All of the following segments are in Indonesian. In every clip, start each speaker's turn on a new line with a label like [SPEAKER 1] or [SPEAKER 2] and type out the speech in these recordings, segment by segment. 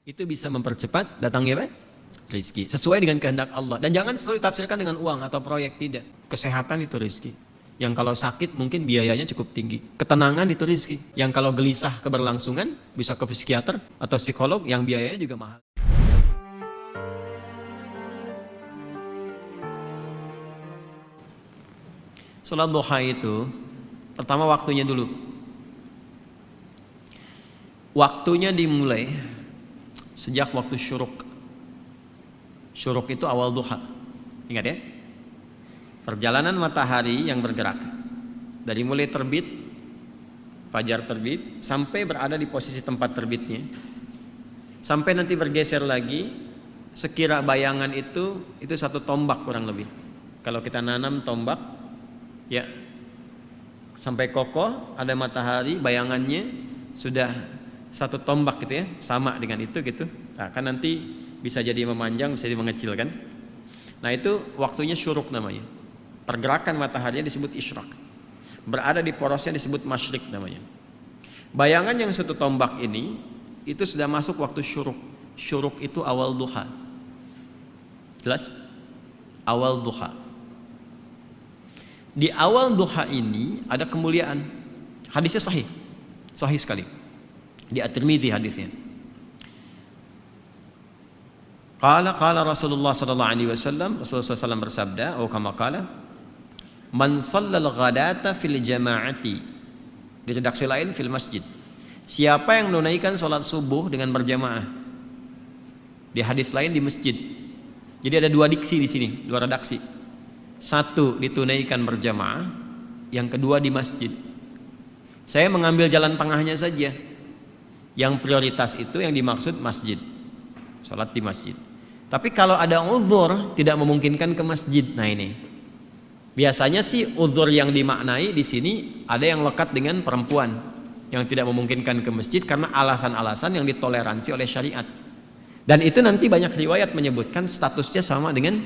[SPEAKER 1] Itu bisa mempercepat datangnya rezeki sesuai dengan kehendak Allah. Dan jangan selalu ditafsirkan dengan uang atau proyek, tidak. Kesehatan itu rezeki. Yang kalau sakit mungkin biayanya cukup tinggi. Ketenangan itu rezeki. Yang kalau gelisah keberlangsungan bisa ke psikiater atau psikolog yang biayanya juga mahal. Salat duha itu pertama waktunya dulu. Waktunya dimulai sejak waktu syuruk. Syuruk itu awal duha. Ingat ya? Perjalanan matahari yang bergerak dari mulai terbit, fajar terbit, sampai berada di posisi tempat terbitnya, sampai nanti bergeser lagi, sekira bayangan itu satu tombak kurang lebih. Kalau kita nanam tombak, ya sampai kokoh ada matahari, bayangannya sudah satu tombak gitu ya, sama dengan itu gitu. Nah, kan nanti bisa jadi memanjang, bisa jadi mengecil kan. Nah itu waktunya syuruk namanya. Pergerakan mataharinya disebut isyraq. Berada di porosnya disebut masyrik namanya. Bayangan yang satu tombak ini itu sudah masuk waktu syuruk. Syuruk itu awal duha. Jelas? Awal duha. Di awal duha ini ada kemuliaan. Hadisnya sahih. Sahih sekali. Di At-Tirmidzi hadisnya. Qala Rasulullah sallallahu alaihi wasallam, Rasulullah SAW bersabda, atau kama qala, man shallal ghadata fil jama'ati. Di redaksi lain fil masjid. Siapa yang menunaikan salat subuh dengan berjamaah. Di hadis lain di masjid. Jadi ada dua diksi di sini, dua redaksi. Satu ditunaikan berjamaah, yang kedua di masjid. Saya mengambil jalan tengahnya saja. Yang prioritas itu yang dimaksud masjid. Salat di masjid. Tapi kalau ada uzur tidak memungkinkan ke masjid, nah ini. Biasanya sih uzur yang dimaknai di sini ada yang lekat dengan perempuan yang tidak memungkinkan ke masjid karena alasan-alasan yang ditoleransi oleh syariat. Dan itu nanti banyak riwayat menyebutkan statusnya sama dengan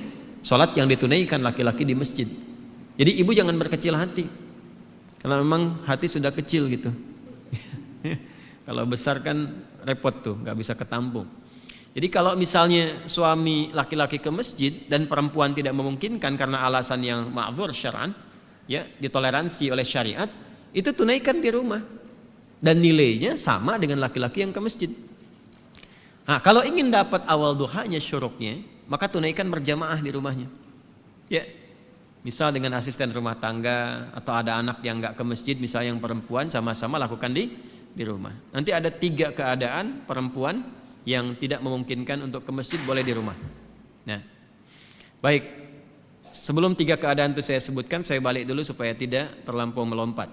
[SPEAKER 1] salat yang ditunaikan laki-laki di masjid. Jadi ibu jangan berkecil hati. Karena memang hati sudah kecil gitu. Kalau besar kan repot tuh, nggak bisa ketampung. Jadi kalau misalnya suami laki-laki ke masjid dan perempuan tidak memungkinkan karena alasan yang ma'dzur syar'an, ya, ditoleransi oleh syariat, itu tunaikan di rumah. Dan nilainya sama dengan laki-laki yang ke masjid. Nah, kalau ingin dapat awal duhanya syuruknya, maka tunaikan berjamaah di rumahnya. Ya. Misal dengan asisten rumah tangga atau ada anak yang enggak ke masjid, misalnya yang perempuan, sama-sama lakukan di rumah. Nanti ada 3 keadaan perempuan yang tidak memungkinkan untuk ke masjid boleh di rumah. Nah, baik. Sebelum 3 keadaan itu saya sebutkan, saya balik dulu supaya tidak terlampau melompat.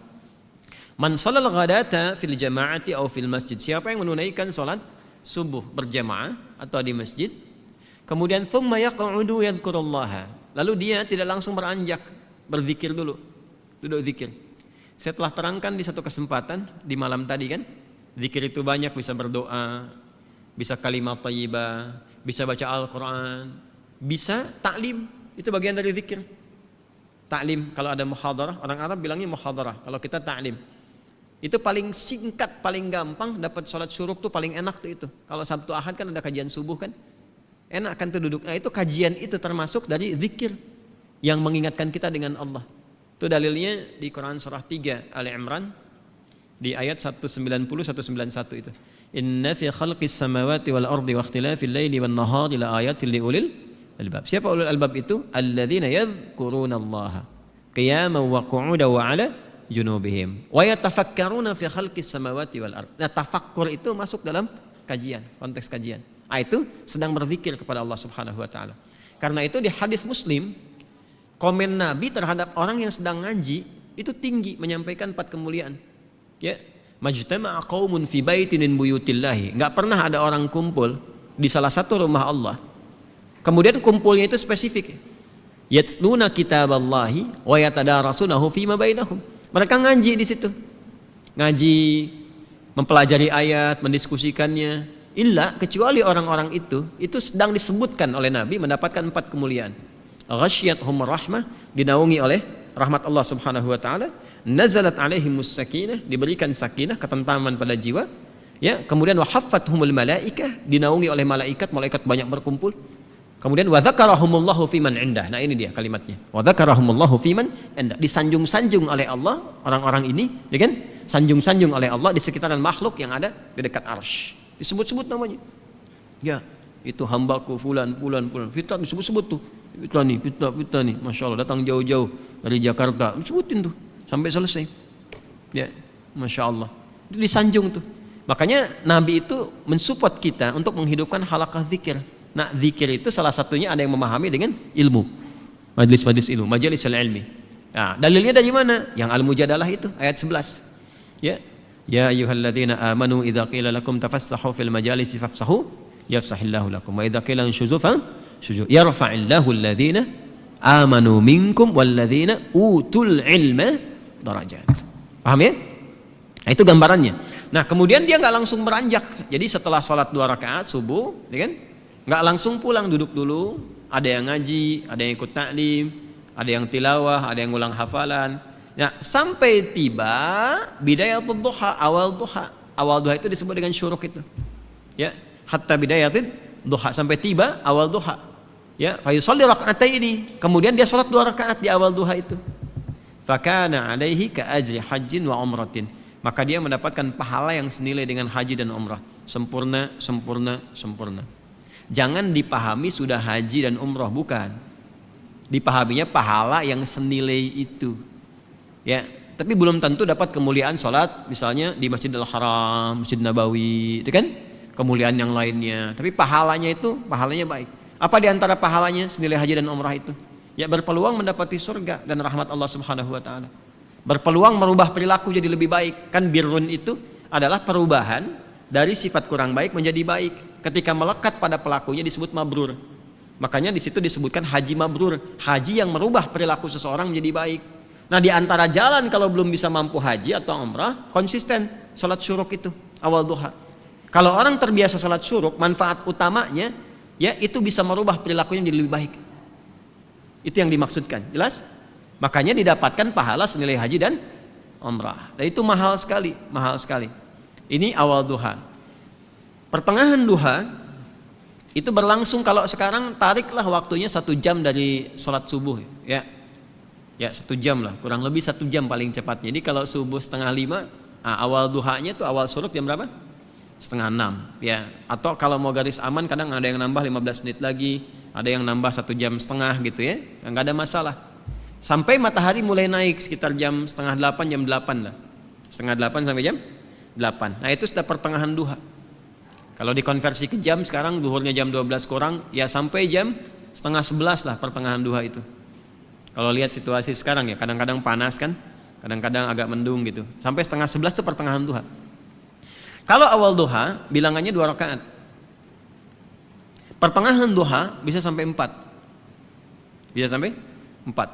[SPEAKER 1] Man shalal ghadata fil jama'ati aw fil masjid. Siapa yang menunaikan salat subuh berjamaah atau di masjid, kemudian thumma yaq'udu yadhkurullaha. Lalu dia tidak langsung beranjak, berzikir dulu. Duduk zikir. Saya telah terangkan di satu kesempatan di malam tadi kan, zikir itu banyak, bisa berdoa, bisa kalimat thayyibah, bisa baca Al-Quran, bisa taklim, itu bagian dari zikir. Taklim, kalau ada muhadarah, orang Arab bilangnya muhadarah, kalau kita taklim. Itu paling singkat, paling gampang, dapat sholat syuruk tuh paling enak tuh itu. Kalau Sabtu Ahad kan ada kajian subuh kan, enak kan tuh duduk. Nah itu kajian itu termasuk dari zikir yang mengingatkan kita dengan Allah. Itu dalilnya di Quran surah 3 Ali Imran di ayat 190-191 itu. Inna fi khalqis samawati wal ardi wa ikhtilafil laili wan nahari la ayatin liulil albab. Siapa ulul albab itu? Alladzina yadhkurunallaha qiyaman wa qu'udan wa 'ala junubihim wa yatafakkaruna fi khalqis samawati wal ardi. Nah, tafakkur itu masuk dalam kajian, konteks kajian. Ah itu sedang berzikir kepada Allah Subhanahu wa taala. Karena itu di hadis Muslim, komen Nabi terhadap orang yang sedang ngaji itu tinggi, menyampaikan 4 kemuliaan. Ya, majtama'a qaumun fi baitin min buyutillahi. Enggak pernah ada orang kumpul di salah satu rumah Allah. Kemudian kumpulnya itu spesifik. Yatluna kitaballahi wa yatadarasunahu fima bainahum. Mereka ngaji di situ. Ngaji, mempelajari ayat, mendiskusikannya. Illa kecuali orang-orang itu sedang disebutkan oleh Nabi mendapatkan 4 kemuliaan. Ghasyiyatuhum rahmah, dinaungi oleh rahmat Allah Subhanahu wa taala. Nazalat alaihimus sakinah, diberikan sakinah, ketentraman pada jiwa. Ya, kemudian wa haffathumul malaikah, dinaungi oleh malaikat, malaikat banyak berkumpul. Kemudian wa dzakarahumullahu fiman indah. Nah, ini dia kalimatnya. Wa dzakarahumullahu fiman indah. Disanjung-sanjung oleh Allah orang-orang ini, ya kan? Sanjung-sanjung oleh Allah di sekitaran makhluk yang ada di dekat arsy. Disebut-sebut namanya. Ya, itu hambaku fulan. Fitnah disebut-sebut tuh. Fitnah nih. Masya Allah, datang jauh-jauh dari Jakarta. Disebutin tuh sampai selesai. Ya, Masya Allah. Itu disanjung tuh. Makanya Nabi itu mensupport kita untuk menghidupkan halaqah zikir. Nah, zikir itu salah satunya ada yang memahami dengan ilmu. Majelis-majelis ilmu, majelis ilmi. Nah, dalilnya dari mana? Yang Al-Mujadalah itu ayat 11. Ya. Ya ayyuhalladzina amanu idza qila lakum tafassahu fil majalisi fafsahu yafsahillahu lakum wa idza qila anshuzu fanshuzu yarfa'illahu alladzina amanu minkum walladzina utul ilma darajat. Paham ya? Nah, itu gambarannya. Nah, kemudian dia nggak langsung beranjak. Jadi setelah sholat 2 rakaat subuh, ya kan? Nggak langsung pulang, duduk dulu. Ada yang ngaji, ada yang ikut taklim, ada yang tilawah, ada yang ulang hafalan. Nah, sampai tiba bidayatul duha, awal duha. Awal duha itu disebut dengan syuruk itu. Ya, hatta bidayatul duha, sampai tiba awal duha. Ya, fa yusalli raka'ataini. Kemudian dia sholat 2 rakaat di awal duha itu. Fakana alaihi ka ajri hajjin wa umratin. Maka dia mendapatkan pahala yang senilai dengan haji dan umrah. Sempurna. Jangan dipahami sudah haji dan umrah, bukan. Dipahaminya pahala yang senilai itu. Ya, tapi belum tentu dapat kemuliaan sholat misalnya di Masjidil Haram, Masjid Nabawi, itu kan kemuliaan yang lainnya. Tapi pahalanya baik. Apa di antara pahalanya senilai haji dan umrah itu? Ya, berpeluang mendapati surga dan rahmat Allah Subhanahu wa taala. Berpeluang merubah perilaku jadi lebih baik. Kan birrun itu adalah perubahan dari sifat kurang baik menjadi baik. Ketika melekat pada pelakunya disebut mabrur. Makanya di situ disebutkan haji mabrur, haji yang merubah perilaku seseorang menjadi baik. Nah, di antara jalan kalau belum bisa mampu haji atau umrah, konsisten salat syuruk itu awal duha. Kalau orang terbiasa salat syuruk, manfaat utamanya ya itu bisa merubah perilakunya menjadi lebih baik. Itu yang dimaksudkan. Jelas? Makanya didapatkan pahala senilai haji dan umrah. Dan itu mahal sekali. Ini awal duha. Pertengahan duha itu berlangsung, kalau sekarang tariklah waktunya 1 jam dari sholat subuh, ya 1 jam lah, kurang lebih 1 jam paling cepatnya. Jadi kalau subuh 4:30, awal duhanya itu awal syuruk jam berapa? 5:30, ya. Atau kalau mau garis aman kadang ada yang nambah 15 menit lagi, ada yang nambah 1,5 jam gitu ya, nggak ada masalah. Sampai matahari mulai naik sekitar jam 7:30, jam 8 lah. 7:30 sampai jam 8. Nah, itu sudah pertengahan duha. Kalau dikonversi ke jam sekarang, zuhurnya jam 12 kurang, ya sampai jam 10:30 lah pertengahan duha itu. Kalau lihat situasi sekarang ya, kadang-kadang panas kan, kadang-kadang agak mendung gitu. Sampai 10:30 itu pertengahan duha. Kalau awal duha, bilangannya 2 rakaat. Pertengahan duha bisa sampai 4. Bisa sampai 4.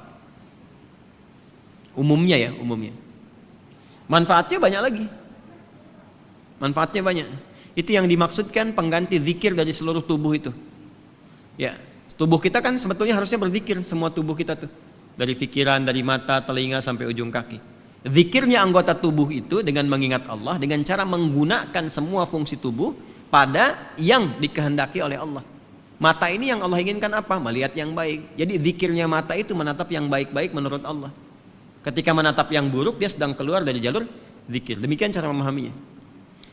[SPEAKER 1] Umumnya. Manfaatnya banyak lagi. Itu yang dimaksudkan pengganti zikir dari seluruh tubuh itu. Ya, tubuh kita kan sebetulnya harusnya berzikir, semua tubuh kita tuh. Dari pikiran, dari mata, telinga sampai ujung kaki. Zikirnya anggota tubuh itu dengan mengingat Allah, dengan cara menggunakan semua fungsi tubuh pada yang dikehendaki oleh Allah. Mata ini yang Allah inginkan apa? Melihat yang baik. Jadi zikirnya mata itu menatap yang baik-baik menurut Allah. Ketika menatap yang buruk, dia sedang keluar dari jalur zikir. Demikian cara memahaminya.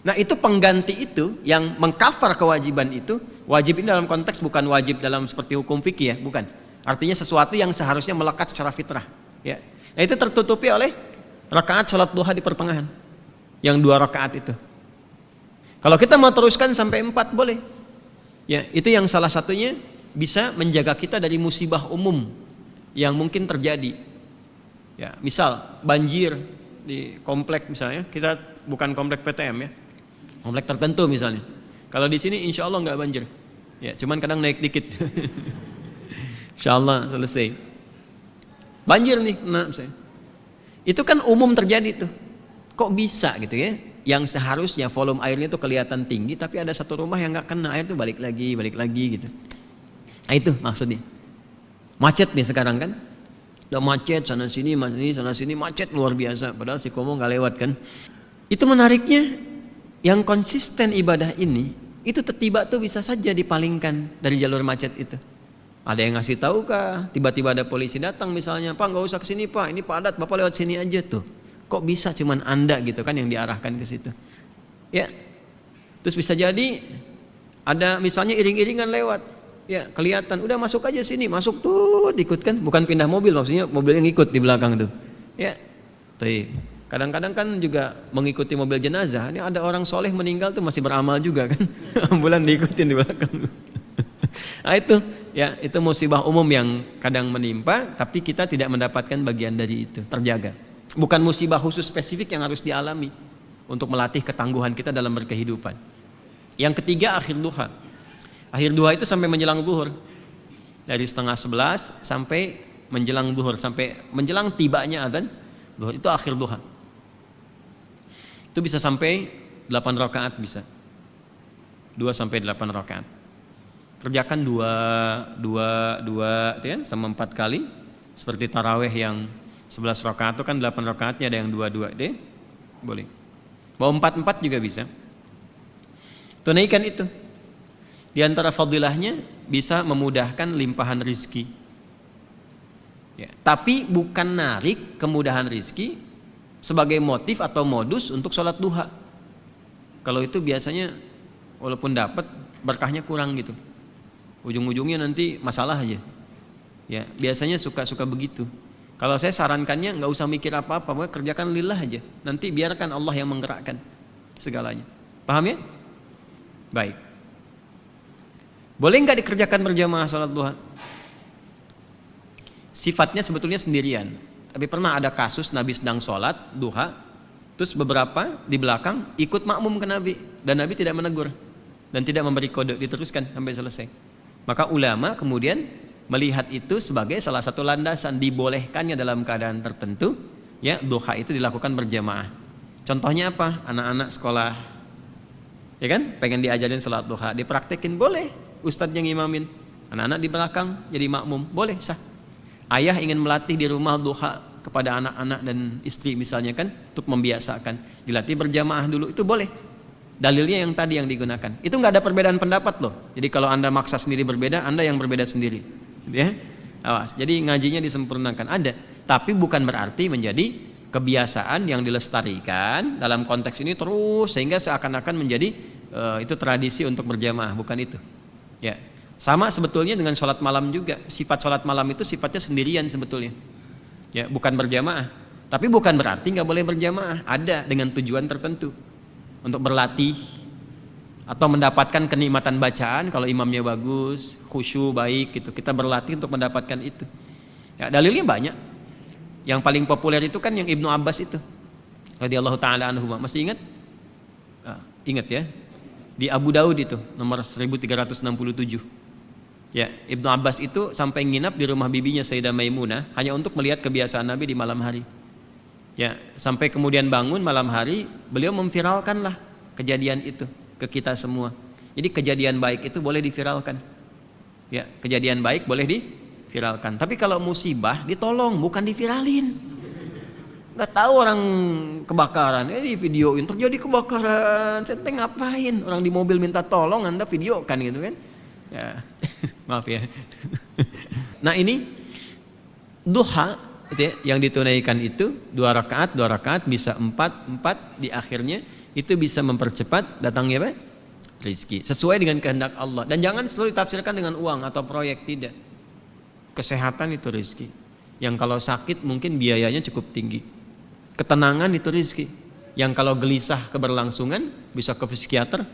[SPEAKER 1] Nah, itu pengganti itu yang mengkafar kewajiban itu. Wajib ini dalam konteks bukan wajib dalam seperti hukum fikih ya, bukan. Artinya sesuatu yang seharusnya melekat secara fitrah. Ya. Nah, itu tertutupi oleh rakaat salat duha di pertengahan. Yang 2 rakaat itu. Kalau kita mau teruskan sampai 4 boleh. Ya, itu yang salah satunya bisa menjaga kita dari musibah umum yang mungkin terjadi. Ya, misal banjir di komplek misalnya, kita bukan komplek PTM ya, komplek tertentu misalnya. Kalau di sini insya Allah nggak banjir, ya cuman kadang naik dikit. Insya Allah selesai. Banjir nih, nah misalnya. Itu kan umum terjadi tuh. Kok bisa gitu ya? Yang seharusnya volume airnya tuh kelihatan tinggi, tapi ada satu rumah yang nggak kena air tuh balik lagi gitu. Nah itu maksudnya. Macet nih sekarang kan? Udah macet sana sini macet luar biasa. Padahal si Komo nggak lewat kan. Itu menariknya yang konsisten ibadah ini itu tiba tuh bisa saja dipalingkan dari jalur macet itu. Ada yang ngasih tahu kah? Tiba-tiba ada polisi datang misalnya, Pak nggak usah kesini Pak, ini padat, Bapak lewat sini aja tuh. Kok bisa cuman Anda gitu kan yang diarahkan ke situ? Ya, terus bisa jadi ada misalnya iring-iringan lewat, ya kelihatan, udah masuk aja sini, masuk tuh, ikut kan, bukan pindah mobil maksudnya mobil yang ikut di belakang tuh. Ya, tuh. Kadang-kadang kan juga mengikuti mobil jenazah. Ini ada orang soleh meninggal tuh masih beramal juga kan, ambulan diikutin di belakang. Nah itu, ya itu musibah umum yang kadang menimpa, tapi kita tidak mendapatkan bagian dari itu, terjaga. Bukan musibah khusus spesifik yang harus dialami untuk melatih ketangguhan kita dalam berkehidupan. Yang ketiga, akhir duha. Akhir duha itu sampai menjelang zuhur, dari 10:30 sampai menjelang zuhur, sampai menjelang tibanya adzan zuhur, itu akhir duha. Itu bisa sampai 8 rakaat bisa. 2 sampai 8 rakaat. Kerjakan 2 ya, sama 4 kali. Seperti taraweh yang 11 rakaat itu kan 8 rakaatnya, ada yang 2 deh. Boleh. Mau 4 juga bisa. Tunaikan itu. Di antara fadilahnya bisa memudahkan limpahan rizki. Ya, tapi bukan narik kemudahan rizki sebagai motif atau modus untuk sholat duha. Kalau itu biasanya walaupun dapat berkahnya kurang gitu. Ujung-ujungnya nanti masalah aja. Ya, biasanya suka begitu. Kalau saya sarankannya nggak usah mikir apa-apa, pokoknya kerjakan lillah aja. Nanti biarkan Allah yang menggerakkan segalanya. Paham ya? Baik. Boleh nggak dikerjakan berjamaah sholat duha? Sifatnya sebetulnya sendirian. Tapi pernah ada kasus Nabi sedang sholat duha, terus beberapa di belakang ikut makmum ke Nabi, dan Nabi tidak menegur dan tidak memberi kode, diteruskan sampai selesai. Maka ulama kemudian melihat itu sebagai salah satu landasan dibolehkannya dalam keadaan tertentu, ya duha itu dilakukan berjamaah. Contohnya apa? Anak-anak sekolah, ya kan, pengen diajarin sholat duha, dipraktekin boleh, ustadz yang imamin, anak-anak di belakang jadi makmum, boleh, sah. Ayah ingin melatih di rumah duha kepada anak-anak dan istri misalnya kan, untuk membiasakan, dilatih berjamaah dulu, itu boleh. Dalilnya yang tadi yang digunakan. Itu nggak ada perbedaan pendapat loh. Jadi kalau Anda maksa sendiri berbeda, Anda yang berbeda sendiri. Ya, awas. Jadi ngajinya disempurnakan, ada. Tapi bukan berarti menjadi kebiasaan yang dilestarikan dalam konteks ini terus sehingga seakan-akan menjadi itu tradisi untuk berjamaah, bukan itu. Ya. Sama sebetulnya dengan sholat malam juga. Sifat sholat malam itu sifatnya sendirian sebetulnya. Ya, bukan berjamaah. Tapi bukan berarti nggak boleh berjamaah. Ada dengan tujuan tertentu untuk berlatih atau mendapatkan kenikmatan bacaan. Kalau imamnya bagus, khusyuk baik, gitu. Kita berlatih untuk mendapatkan itu. Ya, dalilnya banyak. Yang paling populer itu kan yang Ibnu Abbas itu, radhiyallahu taala anhu. Masih ingat? Ingat ya. Di Abu Daud itu nomor 1367. Ya, Ibnu Abbas itu sampai nginap di rumah bibinya Sayyidah Maimunah hanya untuk melihat kebiasaan Nabi di malam hari. Ya, sampai kemudian bangun malam hari, beliau memviralkanlah kejadian itu ke kita semua. Jadi kejadian baik itu boleh diviralkan. Ya, kejadian baik boleh diviralkan. Tapi kalau musibah ditolong, bukan diviralin. Udah tahu orang kebakaran, di videoin terjadi kebakaran, saya ngapain? Orang di mobil minta tolong, Anda videokan gitu kan? Ya, maaf ya. Nah ini duha gitu ya, yang ditunaikan itu 2 rakaat bisa 4 di akhirnya, itu bisa mempercepat datangnya apa? Rizki sesuai dengan kehendak Allah. Dan jangan selalu ditafsirkan dengan uang atau proyek, tidak. Kesehatan itu rizki, yang kalau sakit mungkin biayanya cukup tinggi. Ketenangan itu rizki, yang kalau gelisah keberlangsungan bisa ke psikiater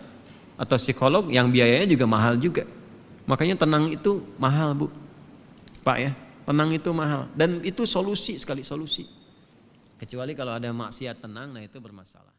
[SPEAKER 1] atau psikolog, yang biayanya juga mahal juga. Makanya tenang itu mahal, Bu, Pak ya, tenang itu mahal, dan itu solusi sekali, solusi. Kecuali kalau ada maksiat tenang, nah itu bermasalah.